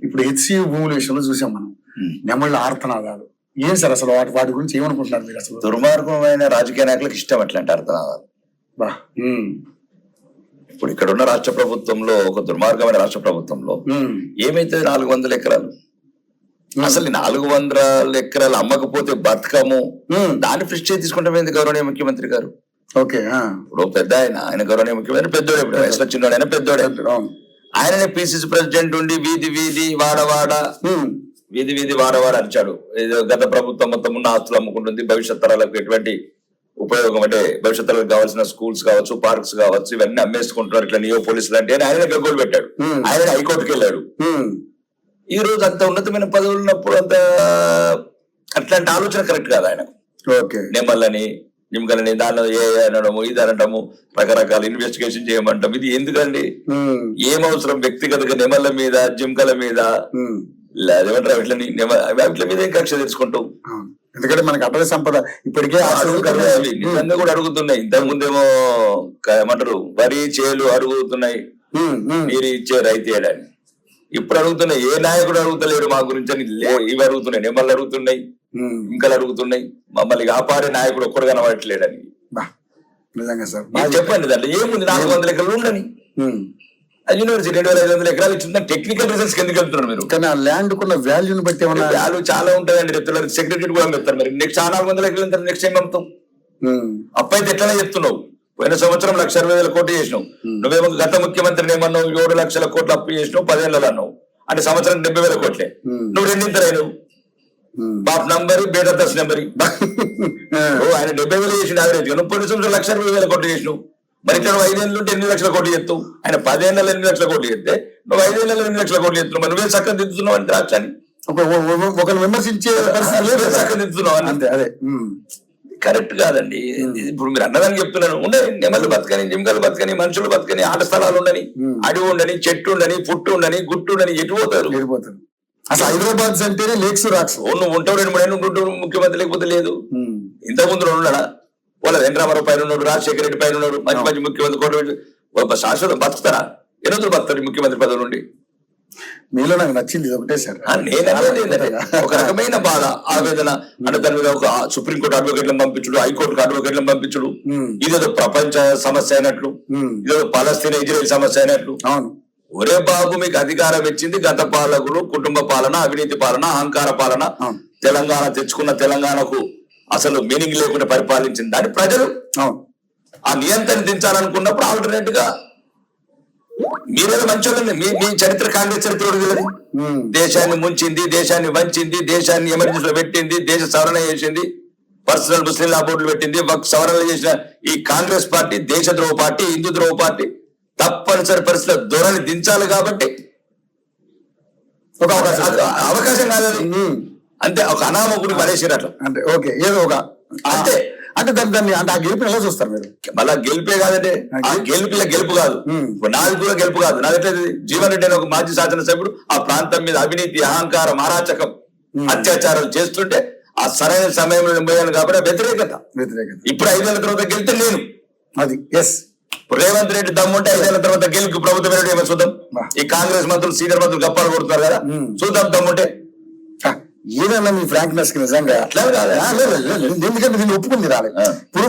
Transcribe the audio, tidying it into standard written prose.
ఇప్పుడు హెచ్సి భూముల విషయంలో చూసాం మనం, నెమళ్ళ ఆర్తనాదాలు. ఏం సార్ అసలు వాటి గురించి ఏమనుకుంటున్నారు మీరు? అసలు దుర్మార్గమైన రాజకీయ నాయకులకు ఇష్టం అట్లాంటి అర్థనాదాలు. బా ఇప్పుడు ఇక్కడ ఉన్న రాష్ట్ర ప్రభుత్వంలో, ఒక దుర్మార్గమైన రాష్ట్ర ప్రభుత్వంలో ఏమైతే 400 ఎకరాలు, అసలు 400 ఎకరాలు అమ్మకపోతే బతకము, దాన్ని ఫ్రిస్టే తీసుకుంటాం గౌరవనీయ ముఖ్యమంత్రి గారు. ఓకే, ఇప్పుడు పెద్ద ఆయన గౌరవనీయ ముఖ్యమంత్రి పెద్దోడే, ఇప్పుడు వయసులో చిన్నోడైనా పెద్దోడే. ఆయననే పిసిసి ప్రెసిడెంట్ ఉండి వీధి వీధి వాడవాడ అరిచాడు. గత ప్రభుత్వం మొత్తం ఉన్న ఆస్తులు అమ్ముకుంటుంది, భవిష్యత్ తరాలకు ఎటువంటి ఉపయోగం అంటే భవిష్యత్ తరాలకు కావాల్సిన స్కూల్స్ కావచ్చు, పార్క్స్ కావచ్చు, ఇవన్నీ అమ్మేసుకుంటున్నారు ఇట్లా నియో పోలీసులు అంటే అని ఆయన గగ్గోలు పెట్టాడు. ఆయన హైకోర్టుకి వెళ్ళాడు. ఈ రోజు అంత ఉన్నతమైన పదవులు ఉన్నప్పుడు అంత అట్లాంటి ఆలోచన కరెక్ట్ కాదు ఆయనకు. నెమ్మలని నిమ్మకలని దానిలో ఏ అనడము, ఇది అనడము, రకరకాల ఇన్వెస్టిగేషన్ చేయమంటాం. ఇది ఎందుకండి? ఏమవసరం? వ్యక్తిగతంగా నెమళ్ళ మీద, జింకల మీద, అదేమంటారు వీటి మీద ఏం కక్ష తెచ్చుకుంటాం? ఎందుకంటే మనకి అటవీ సంపద ఇప్పటికే నిజంగా కూడా అడుగుతున్నాయి. ఇంతకు ముందేమో ఏమంటారు వరి చేలు అడుగుతున్నాయి, మీరు ఇచ్చే రైతేయడానికి. ఇప్పుడు అడుగుతున్నాయి, ఏ నాయకుడు అడుగుతలేడు మా గురించి అని. ఇవి అడుగుతున్నాయి, నెమ్మలు అడుగుతున్నాయి, ఇంకలు అడుగుతున్నాయి. మమ్మల్ని కాపాడే నాయకుడు ఒక్కడు కనబడట్లేడని. నిజంగా సార్ చెప్పండి, దాంట్లో ఏముంది? 400 ఎకరాలు ఉండని యూనివర్సిటీ 2500 ఎకరాలు ఇచ్చిందా? టెక్నికల్ రీజన్స్ ఎందుకు వెళ్తున్నారు మీరు? కానీ ఆ ల్యాండ్ కున్న వాల్యూని బట్టి వాల్యూ చాలా ఉంటుందండి. చెప్తున్నారు సెక్రటరీ కూడా చెప్తారు. మరి నెక్స్ట్ 400 ఎకరాలు నెక్స్ట్ ఏం పంపుతాం? అప్పైతే ఎట్లనే చెప్తున్నావు. పోయిన సంవత్సరం 1,60,000 కోట్లు చేసినావు. నువ్వేమో గత ముఖ్యమంత్రిని ఏమన్నావు 7 లక్షల కోట్లు అప్పు చేసినావు 10 ఏళ్ళలో అన్నావు. అంటే సంవత్సరం 70,000 కోట్లే. నువ్వు రెండింతరైనవు. బాప్ నంబరి బేదర్దస్ నంబరి. ఆయన 70,000 చేసిన యావరేజ్. నువ్వు పోయిన సంవత్సరం 1,60,000 కోట్లు చేసినావు. మరి ఇక్కడ 5 ఏళ్ళు ఉంటే 8 లక్షల కోట్లు చెప్తావు. ఆయన 10 ఏళ్ళలో 8 లక్షల కోట్లు చెప్తే నువ్వు 5 ఏళ్ళలో 8 లక్షల కోట్లు చెప్తున్నావు. మరి నువ్వే చక్కగా దిద్దుతున్నావు అంటే రాష్ట్రాన్ని ఒకరు విమర్శించే చక్కగా దిద్దుతున్నావు అని. అంతే, అదే కరెక్ట్ కాదండి. ఇప్పుడు మీరు అన్నదాన్ని చెప్తున్నాను. ఉండని నెమలు బతకని, జింకలు బతకని, మనుషులు బతకని, ఆట స్థలాలు ఉండని, అడవి ఉండని, చెట్టు ఉండని, పుట్టు ఉండని, గుట్టు ఉండని, ఎటు పోతారు? అసలు హైదరాబాద్ అంటేనే లేక్స్ రాక్స్. నువ్వు ఉంటావు 2-3 ఏళ్ళు ఉంటుంటావు ముఖ్యమంత్రి, లేకపోతే లేదు. ఇంతకుముందు ఉన్నాడా? వాళ్ళ వెంకటరామారావు పైన ఉన్నాడు, రాజశేఖర రెడ్డి పైన ఉన్నాడు, మంచి మంచి ముఖ్యమంత్రి కోట శాశ్వతం బతుకుతారా? ఎన్నో బతుకుతారు ముఖ్యమంత్రి పదవి నుండి. మీలో నాకు నచ్చింది ఒకటే సార్, ఒక రకమైన బాధ, ఆవేదన. అంటే దాని మీద ఒక సుప్రీంకోర్టు అడ్వకేట్లను పంపించుడు, హైకోర్టుకు అడ్వకేట్లను పంపించుడు. ఇదేదో ప్రపంచ సమస్య అయినట్లు, ఇదేదో పాలస్తీనా ఇజ్రాయెల్ సమస్య అయినట్లు. ఒరే బాబు, మీకు అధికారం ఇచ్చింది గత పాలకులు, కుటుంబ పాలన, అవినీతి పాలన, అహంకార పాలన. తెలంగాణ తెచ్చుకున్న తెలంగాణకు అసలు మీనింగ్ లేకుండా పరిపాలించింది దాన్ని ప్రజలు ఆ నియంత్రణ దించాలనుకున్నప్పుడు ఆల్టర్నేట్ గా మీరేదో మంచోళ్ళండి. మీ చరిత్ర కాంగ్రెస్ చరిత్ర దేశాన్ని ముంచింది, దేశాన్ని వంచింది, దేశాన్ని ఎమర్జెన్సీలో పెట్టింది, దేశ సవరణ చేసింది, పర్సనల్ ముస్లిం లా బోర్డులు పెట్టింది, సవరణ చేసిన ఈ కాంగ్రెస్ పార్టీ దేశద్రోహ పార్టీ, హిందూ ద్రోహ పార్టీ. తప్పనిసరి పరిస్థితుల్లో ధోరణి దించాలి కాబట్టి ఒక అవకాశం కాదు అంతే. ఒక అనామకుడికి పడేసారు అట్లా అంటే. ఓకే, ఏదో ఒక అంతే. అంటే దాన్ని అంటే ఆ గెలుపుని ఎలా చూస్తారు మీరు? మళ్ళా గెలిపే కాదంటే, ఆ గెలుపు కాదు, నాది కూడా గెలుపు కాదు. నాదైతే జీవన్ రెడ్డి అని ఒక మాజీ శాసనసభ్యుడు ఆ ప్రాంతం మీద అవినీతి, అహంకారం, అరాచకం, అత్యాచారాలు చేస్తుంటే ఆ సరైన సమయంలో పోయాను కాబట్టి వ్యతిరేకత. ఇప్పుడు 5 ఏళ్ల తర్వాత గెలితే నేను అది రేవంత్ రెడ్డి దమ్ముంటే 5 ఏళ్ల తర్వాత గెలుపు ప్రభుత్వం ఏమో చూద్దాం. ఈ కాంగ్రెస్ మంత్రులు, సీనియర్ మంత్రులు గప్పాలు కొడుతున్నారు కదా, చూద్దాం దమ్ముంటే. ఏదన్నా మీ ఫ్రాంక్నెస్ కి నిజంగా ఎందుకంటే దీన్ని ఒప్పుకుంది రాలేదు. ఇప్పుడు